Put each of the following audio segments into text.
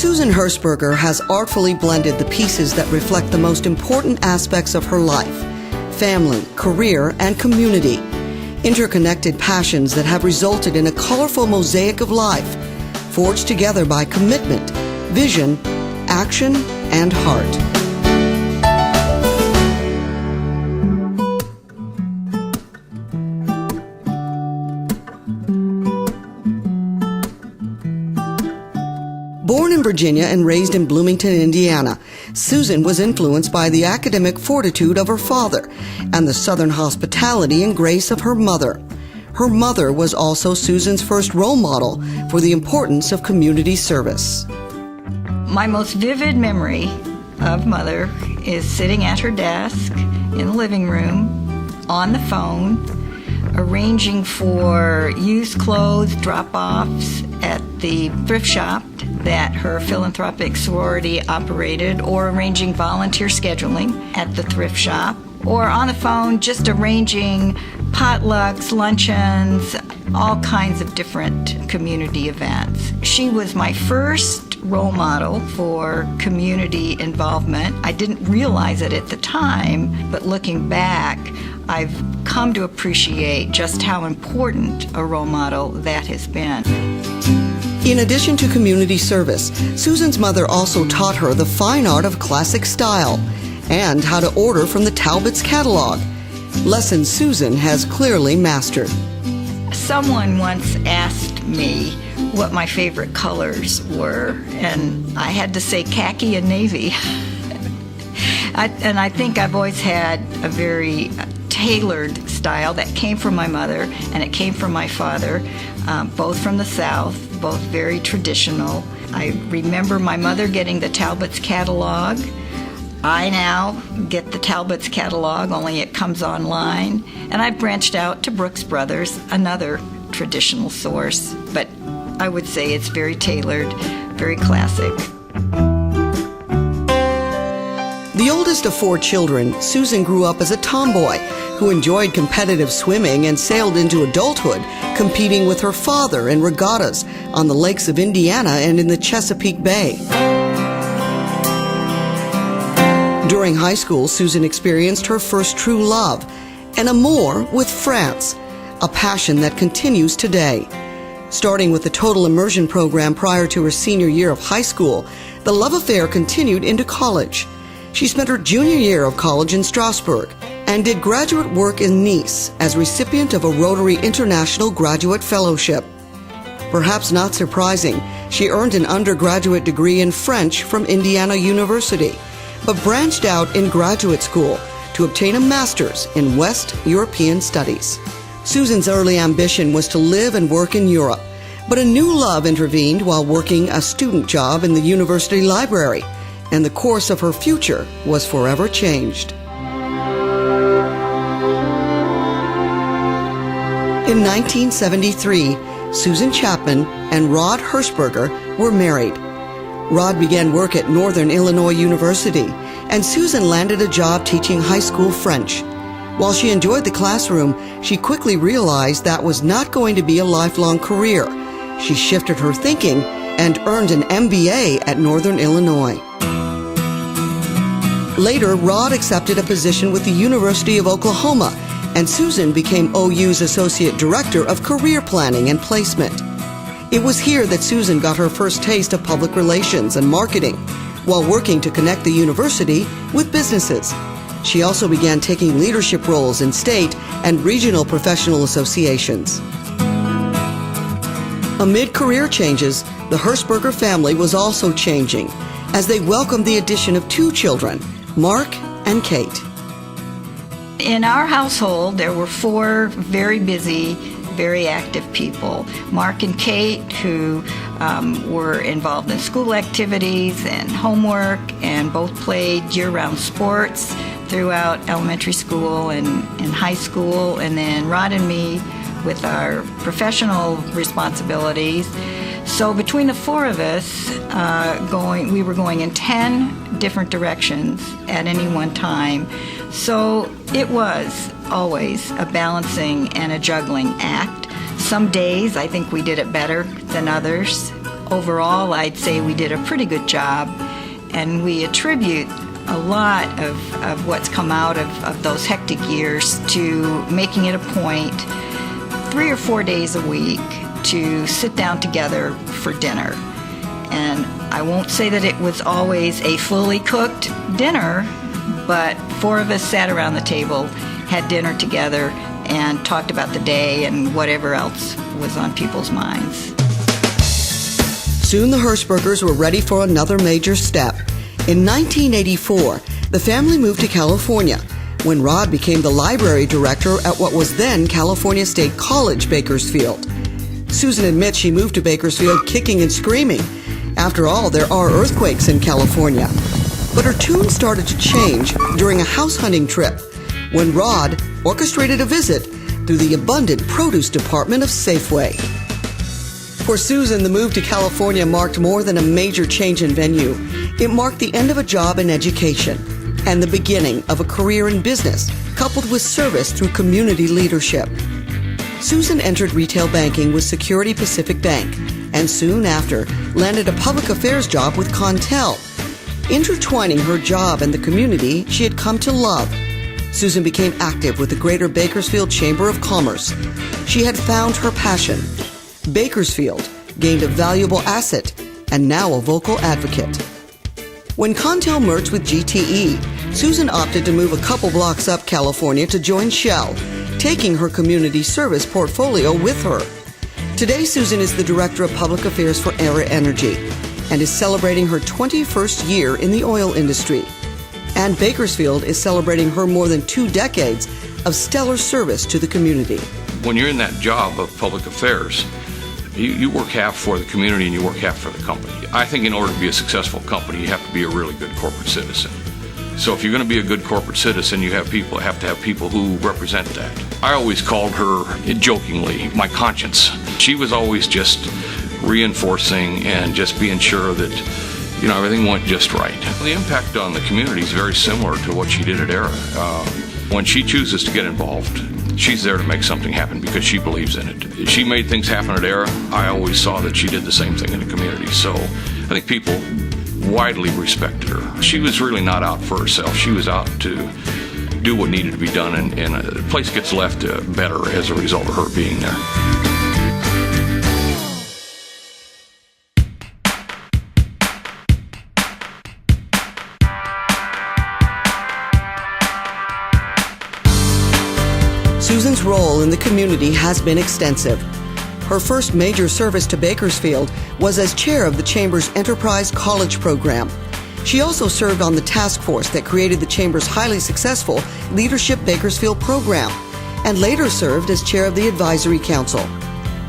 Susan Hersberger has artfully blended the pieces that reflect the most important aspects of her life: family, career, and community. Interconnected passions that have resulted in a colorful mosaic of life, forged together by commitment, vision, action, and heart. Born in Virginia and raised in Bloomington, Indiana, Susan was influenced by the academic fortitude of her father and the Southern hospitality and grace of her mother. Her mother was also Susan's first role model for the importance of community service. My most vivid memory of Mother is sitting at her desk in the living room, on the phone, arranging for used clothes drop-offs at the thrift shop that her philanthropic sorority operated, or arranging volunteer scheduling at the thrift shop, or on the phone just arranging potlucks, luncheons, all kinds of different community events. She was my first role model for community involvement. I didn't realize it at the time, but looking back, I've come to appreciate just how important a role model that has been. In addition to community service, Susan's mother also taught her the fine art of classic style and how to order from the Talbot's catalog, lessons Susan has clearly mastered. Someone once asked me what my favorite colors were, and I had to say khaki and navy. I think I've always had a very tailored style that came from my mother and it came from my father, both from the South, both very traditional. I remember my mother getting the Talbot's catalog. I now get the Talbot's catalog, only it comes online. And I branched out to Brooks Brothers, another traditional source, but I would say it's very tailored, very classic. The oldest of 4 children, Susan grew up as a tomboy who enjoyed competitive swimming and sailed into adulthood, competing with her father in regattas on the lakes of Indiana and in the Chesapeake Bay. During high school, Susan experienced her first true love, an amour with France, a passion that continues today. Starting with the total immersion program prior to her senior year of high school, the love affair continued into college. She spent her junior year of college in Strasbourg and did graduate work in Nice as recipient of a Rotary International Graduate Fellowship. Perhaps not surprising, she earned an undergraduate degree in French from Indiana University, but branched out in graduate school to obtain a master's in West European Studies. Susan's early ambition was to live and work in Europe, but a new love intervened while working a student job in the university library, and the course of her future was forever changed. In 1973, Susan Chapman and Rod Hersberger were married. Rod began work at Northern Illinois University, and Susan landed a job teaching high school French. While she enjoyed the classroom, she quickly realized that was not going to be a lifelong career. She shifted her thinking and earned an MBA at Northern Illinois. Later, Rod accepted a position with the University of Oklahoma, and Susan became OU's Associate Director of Career Planning and Placement. It was here that Susan got her first taste of public relations and marketing, while working to connect the university with businesses. She also began taking leadership roles in state and regional professional associations. Amid career changes, the Hersberger family was also changing as they welcomed the addition of 2 children, Mark and Kate. In our household, there were 4 very busy, very active people. Mark and Kate, who were involved in school activities and homework, and both played year-round sports throughout elementary school and high school. And then Rod and me with our professional responsibilities. So between the 4 of us, we were going in 10 different directions at any one time. So it was always a balancing and a juggling act. Some days I think we did it better than others. overall, I'd say we did a pretty good job, and we attribute a lot of what's come out of those hectic years to making it a point 3 or 4 days a week to sit down together for dinner. And I won't say that it was always a fully cooked dinner, but 4 of us sat around the table, had dinner together, and talked about the day and whatever else was on people's minds. Soon the Hersbergers were ready for another major step. In 1984, the family moved to California when Rod became the library director at what was then California State College, Bakersfield. Susan admits she moved to Bakersfield kicking and screaming. After all, there are earthquakes in California. But her tune started to change during a house hunting trip when Rod orchestrated a visit through the abundant produce department of Safeway. For Susan, the move to California marked more than a major change in venue. It marked the end of a job in education and the beginning of a career in business, coupled with service through community leadership. Susan entered retail banking with Security Pacific Bank and soon after landed a public affairs job with Contel. Intertwining her job and the community she had come to love, Susan became active with the Greater Bakersfield Chamber of Commerce. She had found her passion. Bakersfield gained a valuable asset and now a vocal advocate. When Contel merged with GTE, Susan opted to move a couple blocks up California to join Shell, taking her community service portfolio with her. Today, Susan is the Director of Public Affairs for Era Energy and is celebrating her 21st year in the oil industry. And Bakersfield is celebrating her more than 2 decades of stellar service to the community. When you're in that job of public affairs, you work half for the community and you work half for the company. I think in order to be a successful company, you have to be a really good corporate citizen. So if you're going to be a good corporate citizen, you have to have people who represent that. I always called her, jokingly, my conscience. She was always just reinforcing and just being sure that everything went just right. The impact on the community is very similar to what she did at Era. When she chooses to get involved, she's there to make something happen because she believes in it. She made things happen at Era. I always saw that she did the same thing in the community. So I think people widely respected her. She was really not out for herself. She was out to do what needed to be done, and the place gets left better as a result of her being there. Susan's role in the community has been extensive. Her first major service to Bakersfield was as chair of the Chamber's Enterprise College Program. She also served on the task force that created the Chamber's highly successful Leadership Bakersfield program, and later served as chair of the Advisory Council.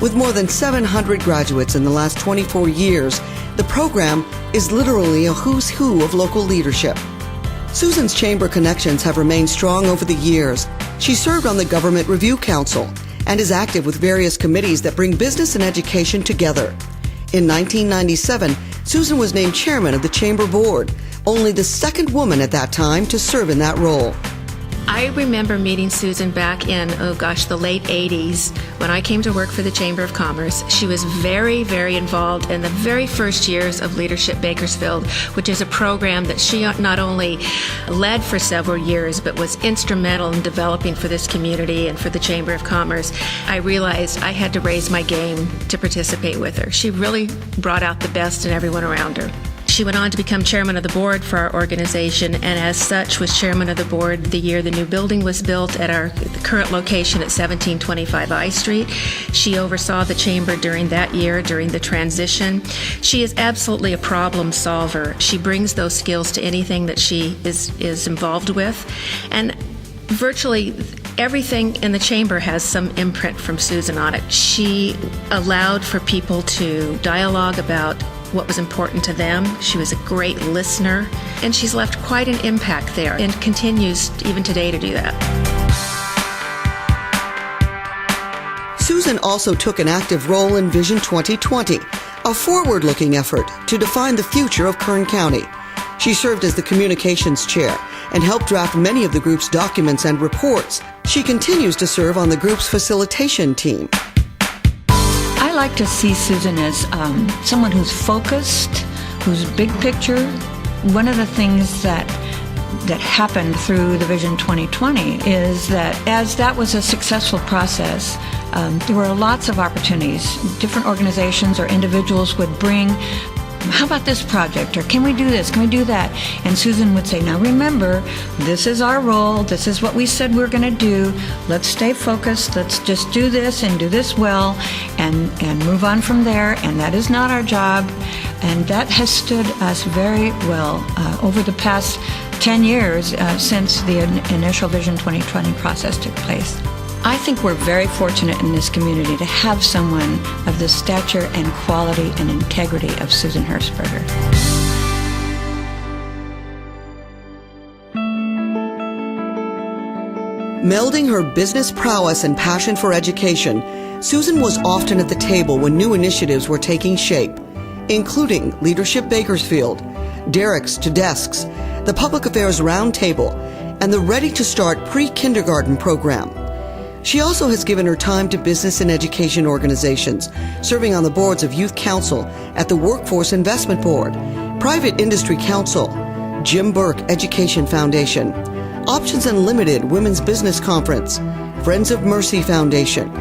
With more than 700 graduates in the last 24 years, the program is literally a who's who of local leadership. Susan's chamber connections have remained strong over the years. She served on the Government Review Council and is active with various committees that bring business and education together. In 1997, Susan was named chairman of the Chamber Board, only the second woman at that time to serve in that role. I remember meeting Susan back in, the late 80s when I came to work for the Chamber of Commerce. She was very, very involved in the very first years of Leadership Bakersfield, which is a program that she not only led for several years, but was instrumental in developing for this community and for the Chamber of Commerce. I realized I had to raise my game to participate with her. She really brought out the best in everyone around her. She went on to become chairman of the board for our organization, and as such was chairman of the board the year the new building was built at our current location at 1725 I Street. She oversaw the chamber during that year, during the transition. She is absolutely a problem solver. She brings those skills to anything that she is involved with, and virtually everything in the chamber has some imprint from Susan on it. She allowed for people to dialogue about what was important to them. She was a great listener, and she's left quite an impact there and continues even today to do that. Susan also took an active role in Vision 2020, a forward-looking effort to define the future of Kern County. She served as the communications chair and helped draft many of the group's documents and reports. She continues to serve on the group's facilitation team. I like to see Susan as someone who's focused, who's big picture. One of the things that happened through the Vision 2020 is that as that was a successful process, there were lots of opportunities. Different organizations or individuals would bring, how about this project? Or can we do this? Can we do that? And Susan would say, now remember, this is our role. This is what we said we're going to do. Let's stay focused. Let's just do this and do this well and move on from there. And that is not our job. And that has stood us very well over the past 10 years since the initial Vision 2020 process took place. I think we're very fortunate in this community to have someone of the stature and quality and integrity of Susan Hersberger. Melding her business prowess and passion for education, Susan was often at the table when new initiatives were taking shape, including Leadership Bakersfield, Derricks to Desks, the Public Affairs Roundtable, and the Ready to Start pre-kindergarten program. She also has given her time to business and education organizations, serving on the boards of Youth Council at the Workforce Investment Board, Private Industry Council, Jim Burke Education Foundation, Options Unlimited Women's Business Conference, Friends of Mercy Foundation,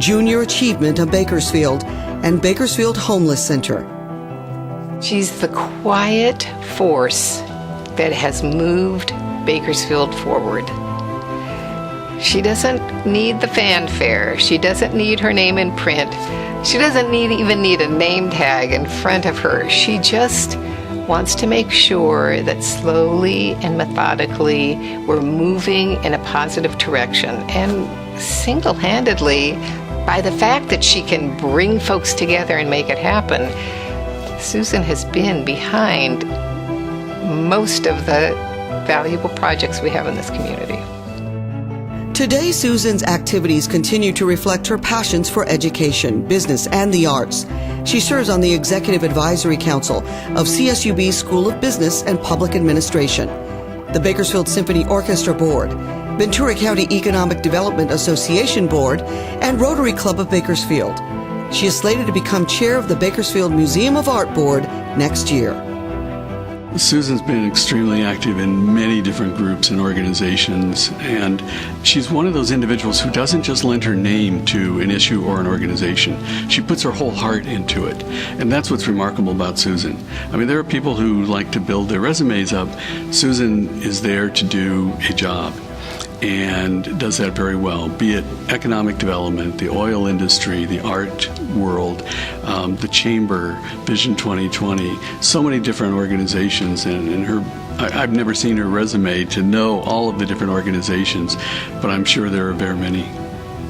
Junior Achievement of Bakersfield, and Bakersfield Homeless Center. She's the quiet force that has moved Bakersfield forward. She doesn't need the fanfare. She doesn't need her name in print. She doesn't even need a name tag in front of her. She just wants to make sure that slowly and methodically we're moving in a positive direction. And single-handedly, by the fact that she can bring folks together and make it happen, Susan has been behind most of the valuable projects we have in this community. Today, Susan's activities continue to reflect her passions for education, business, and the arts. She serves on the Executive Advisory Council of CSUB's School of Business and Public Administration, the Bakersfield Symphony Orchestra Board, Ventura County Economic Development Association Board, and Rotary Club of Bakersfield. She is slated to become chair of the Bakersfield Museum of Art Board next year. Susan's been extremely active in many different groups and organizations, and she's one of those individuals who doesn't just lend her name to an issue or an organization. She puts her whole heart into it, and that's what's remarkable about Susan. I mean, there are people who like to build their resumes up. Susan is there to do a job and does that very well, be it economic development, the oil industry, the art world, the Chamber, Vision 2020, so many different organizations. And I've never seen her resume to know all of the different organizations, but I'm sure there are very many.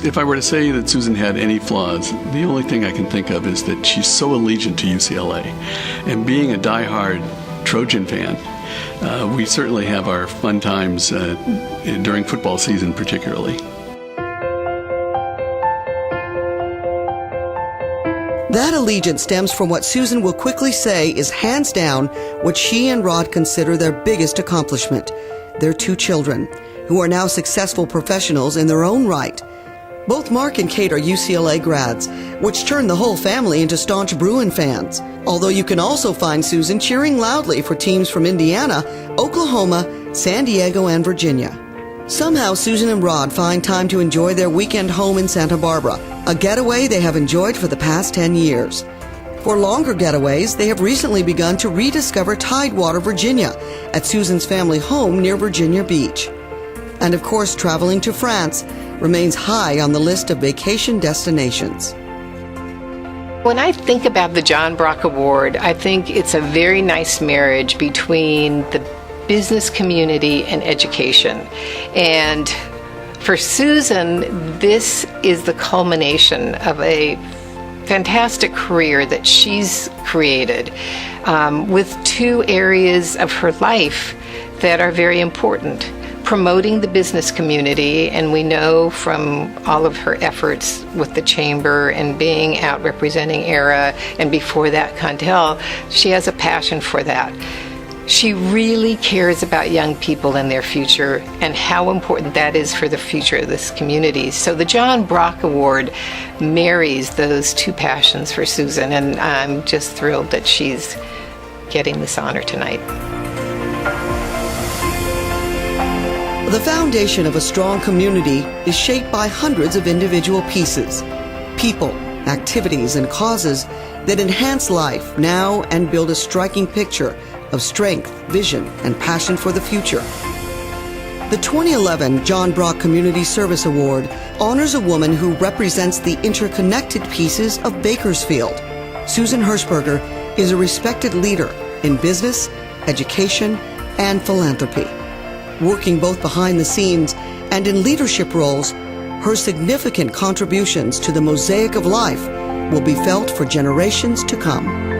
If I were to say that Susan had any flaws, the only thing I can think of is that she's so allegiant to UCLA. And being a diehard Trojan fan, we certainly have our fun times during football season particularly. That allegiance stems from what Susan will quickly say is hands down what she and Rod consider their biggest accomplishment, their two children, who are now successful professionals in their own right. Both Mark and Kate are UCLA grads, which turned the whole family into staunch Bruin fans. Although you can also find Susan cheering loudly for teams from Indiana, Oklahoma, San Diego, and Virginia. Somehow, Susan and Rod find time to enjoy their weekend home in Santa Barbara, a getaway they have enjoyed for the past 10 years. For longer getaways, they have recently begun to rediscover Tidewater, Virginia, at Susan's family home near Virginia Beach. And of course, traveling to France remains high on the list of vacation destinations. When I think about the John Brock Award, I think it's a very nice marriage between the business community and education. And for Susan, this is the culmination of a fantastic career that she's created with two areas of her life that are very important. Promoting the business community, and we know from all of her efforts with the Chamber and being out representing ERA, and before that Condell, she has a passion for that. She really cares about young people and their future and how important that is for the future of this community. So the John Brock Award marries those two passions for Susan, and I'm just thrilled that she's getting this honor tonight. The foundation of a strong community is shaped by hundreds of individual pieces, people, activities, and causes that enhance life now and build a striking picture of strength, vision, and passion for the future. The 2011 John Brock Community Service Award honors a woman who represents the interconnected pieces of Bakersfield. Susan Hersberger is a respected leader in business, education, and philanthropy. Working both behind the scenes and in leadership roles, her significant contributions to the mosaic of life will be felt for generations to come.